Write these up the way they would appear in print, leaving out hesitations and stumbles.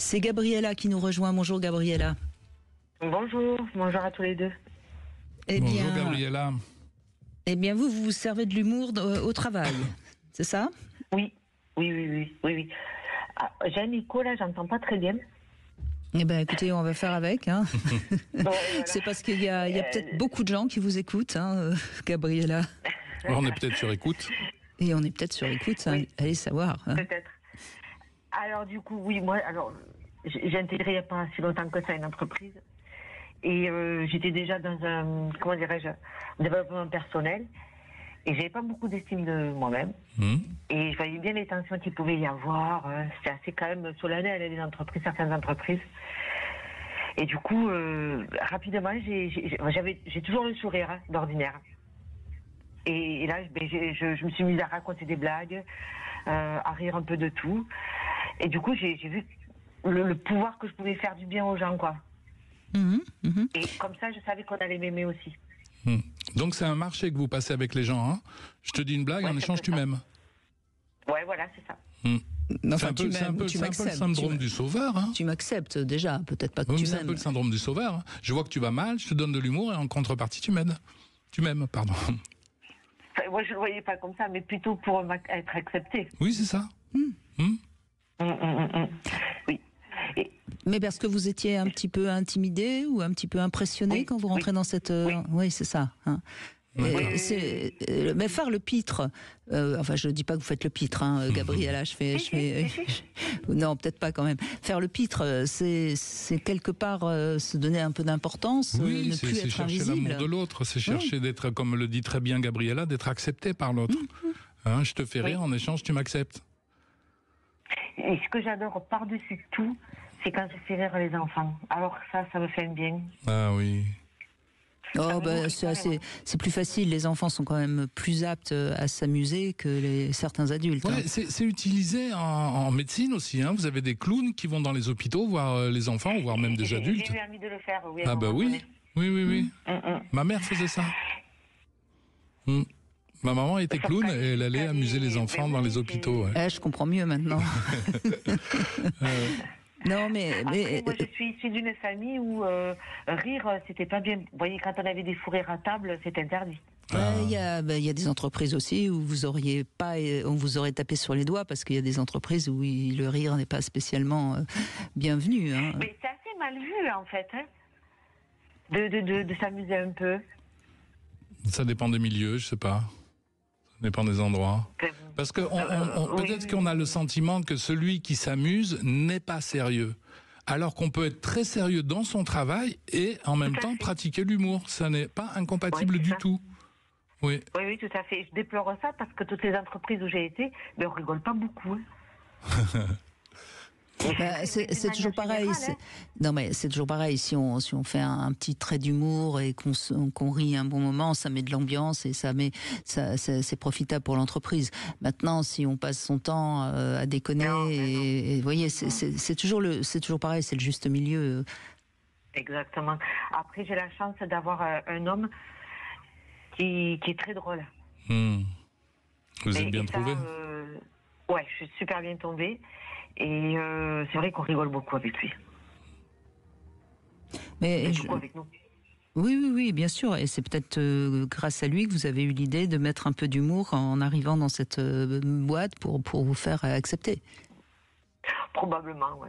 C'est Gabriella qui nous rejoint. Bonjour Gabriella. Bonjour à tous les deux. Bonjour Gabriella. Eh bien vous servez de l'humour au travail, c'est ça ? Oui. Ah, j'ai un écho là, j'entends pas très bien. Eh bien écoutez, on va faire avec. Hein. Bon, voilà. C'est parce qu'il y a peut-être beaucoup de gens qui vous écoutent, hein, Gabriella. On est peut-être sur écoute. Et on est peut-être sur écoute, hein. Oui. Allez savoir. Hein. Peut-être. Alors du coup, oui, moi, j'ai intégré il n'y a pas si longtemps que ça une entreprise. Et j'étais déjà dans un développement personnel. Et j'avais pas beaucoup d'estime de moi-même. Et je voyais bien les tensions qu'il pouvait y avoir. C'était assez quand même solennel, certaines entreprises. Et du coup, rapidement, j'ai toujours le sourire d'ordinaire. Et là, je me suis mise à raconter des blagues, à rire un peu de tout. Et du coup, j'ai vu le pouvoir que je pouvais faire du bien aux gens, quoi. Et comme ça, je savais qu'on allait m'aimer aussi. Donc c'est un marché que vous passez avec les gens. Hein. Je te dis une blague, en échange tu m'aimes. Ouais, voilà, c'est ça. Enfin, c'est un peu le syndrome du sauveur. Hein. Tu m'acceptes déjà, peut-être pas que tu m'aimes. C'est un peu le syndrome du sauveur. Hein. Je vois que tu vas mal, je te donne de l'humour et en contrepartie tu m'aimes. Tu m'aimes, pardon. Enfin, moi je le voyais pas comme ça, mais plutôt pour être accepté. Oui, c'est ça. Oui. Mais parce que vous étiez un petit peu intimidé ou un petit peu impressionné quand vous rentrez dans cette... Oui, c'est ça. Hein. Mais faire le pitre, enfin je ne dis pas que vous faites le pitre, hein, Gabriella, non, peut-être pas quand même. Faire le pitre, c'est quelque part se donner un peu d'importance, ne plus être chercher invisible. l'amour de l'autre, c'est chercher d'être, comme le dit très bien Gabriella, d'être accepté par l'autre. Hein, je te fais rire, en échange tu m'acceptes. Et ce que j'adore par-dessus tout, c'est quand je fais rire les enfants. Alors ça me fait un bien. Ah oui. C'est plus facile. Les enfants sont quand même plus aptes à s'amuser que certains adultes. Ouais, c'est utilisé en médecine aussi. Hein. Vous avez des clowns qui vont dans les hôpitaux voir les enfants, voire même des adultes. J'ai eu envie de le faire. Oui, oui. Ma mère faisait ça. Ma maman était clown et elle allait amuser les enfants dans les hôpitaux. Ouais. Je comprends mieux maintenant. Non, mais après, moi, je suis issue d'une famille où rire, c'était pas bien. Vous voyez, quand on avait des fous rires à table, c'était interdit. Il y a des entreprises aussi où on vous aurait tapé sur les doigts parce qu'il y a des entreprises où le rire n'est pas spécialement bienvenu. Hein. Mais c'est assez mal vu, en fait, hein, de s'amuser un peu. Ça dépend des milieux, je sais pas. Ça dépend des endroits. Parce que peut-être qu'on a le sentiment que celui qui s'amuse n'est pas sérieux. Alors qu'on peut être très sérieux dans son travail et en même temps pratiquer l'humour. Ça n'est pas incompatible du tout. Oui, tout à fait. Je déplore ça parce que toutes les entreprises où j'ai été, on rigole pas beaucoup. C'est toujours pareil. Non, mais c'est toujours pareil. Si on fait un petit trait d'humour et qu'on rit un bon moment, ça met de l'ambiance et c'est profitable pour l'entreprise. Maintenant, si on passe son temps à déconner, et vous voyez, c'est toujours pareil. C'est le juste milieu. Exactement. Après, j'ai la chance d'avoir un homme qui est très drôle. Vous êtes bien trouvé. Ouais, je suis super bien tombée. Et c'est vrai qu'on rigole beaucoup avec lui. Mais beaucoup avec nous. Oui, bien sûr. Et c'est peut-être grâce à lui que vous avez eu l'idée de mettre un peu d'humour en arrivant dans cette boîte pour vous faire accepter. Probablement,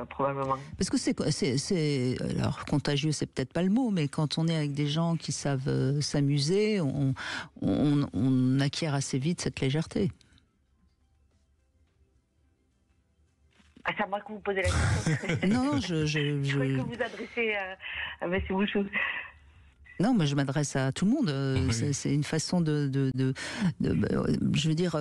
probablement. Parce que alors contagieux, c'est peut-être pas le mot, mais quand on est avec des gens qui savent s'amuser, on acquiert assez vite cette légèreté. Ah, c'est à moi que vous posez la question. Non, je croyais que vous adressez à M. Bouchou. Non, mais je m'adresse à tout le monde. C'est une façon je veux dire,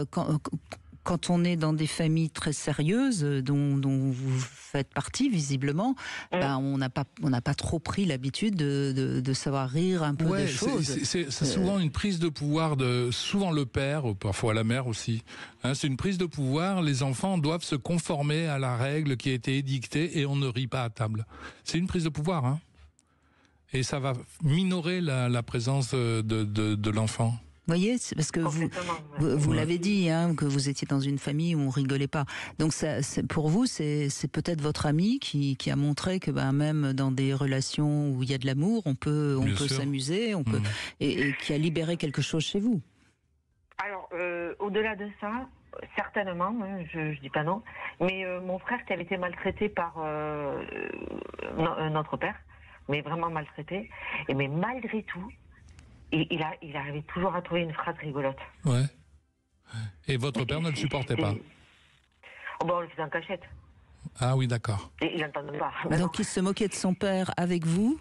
quand on est dans des familles très sérieuses, dont vous faites partie visiblement, on n'a pas trop pris l'habitude de savoir rire un peu des choses. C'est souvent une prise de pouvoir souvent le père, ou parfois la mère aussi. Hein, c'est une prise de pouvoir. Les enfants doivent se conformer à la règle qui a été édictée et on ne rit pas à table. C'est une prise de pouvoir, hein. Et ça va minorer la présence de l'enfant. voyez, c'est parce que vous l'avez dit, hein, que vous étiez dans une famille où on rigolait pas. Donc pour vous, c'est peut-être votre ami qui a montré que même dans des relations où il y a de l'amour, on peut s'amuser, et qui a libéré quelque chose chez vous. Alors, au-delà de ça, certainement, hein, je dis pas non, mais mon frère qui avait été maltraité par notre père, mais vraiment maltraité, mais malgré tout, il arrivait toujours à trouver une phrase rigolote. Ouais. Et votre père ne le supportait pas? On le faisait en cachette. Ah oui, d'accord. Et il n'entendait pas. Donc il se moquait de son père avec vous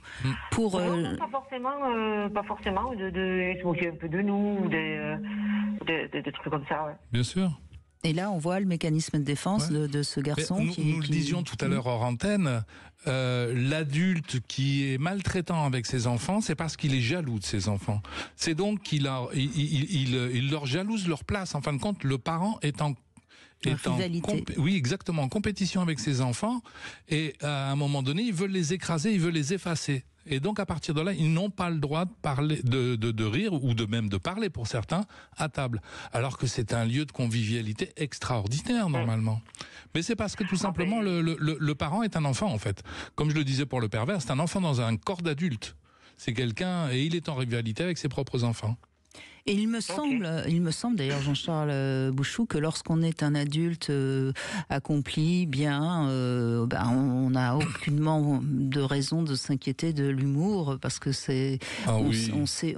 pour... Non, pas forcément. Il se moquait un peu de nous, des trucs comme ça. Ouais. Bien sûr. Et là, on voit le mécanisme de défense de ce garçon. Nous le disions tout à l'heure hors antenne, l'adulte qui est maltraitant avec ses enfants, c'est parce qu'il est jaloux de ses enfants. C'est donc qu'il leur jalouse leur place. En fin de compte, le parent est en compétition avec ses enfants, et à un moment donné, il veut les écraser, il veut les effacer. Et donc, à partir de là, ils n'ont pas le droit de parler, de rire, ou même de parler, pour certains, à table. Alors que c'est un lieu de convivialité extraordinaire, normalement. Mais c'est parce que, tout simplement, le parent est un enfant, en fait. Comme je le disais pour le pervers, c'est un enfant dans un corps d'adulte. C'est quelqu'un, et il est en rivalité avec ses propres enfants. Et il me semble d'ailleurs, Jean-Charles Bouchou, que lorsqu'on est un adulte accompli, bien, on n'a aucunement de raison de s'inquiéter de l'humour, parce que c'est... on sait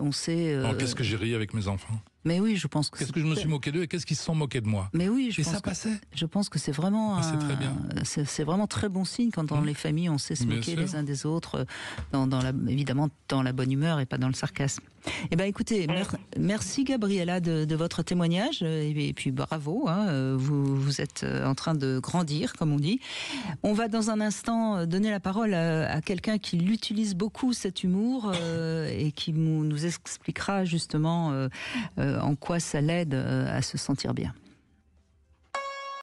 qu'est-ce que j'ai ri avec mes enfants? Mais oui, je pense que... Qu'est-ce que je me suis moqué d'eux et qu'est-ce qu'ils se sont moqués de moi? Mais oui, je pense que c'est vraiment... c'est très bien. C'est vraiment très bon signe quand dans les familles on sait se moquer les uns des autres, évidemment dans la bonne humeur et pas dans le sarcasme. Eh bien écoutez, merci Gabriella de votre témoignage, et puis bravo, hein, vous êtes en train de grandir, comme on dit. On va dans un instant donner la parole à quelqu'un qui l'utilise beaucoup, cet humour, et qui nous expliquera justement en quoi ça l'aide à se sentir bien.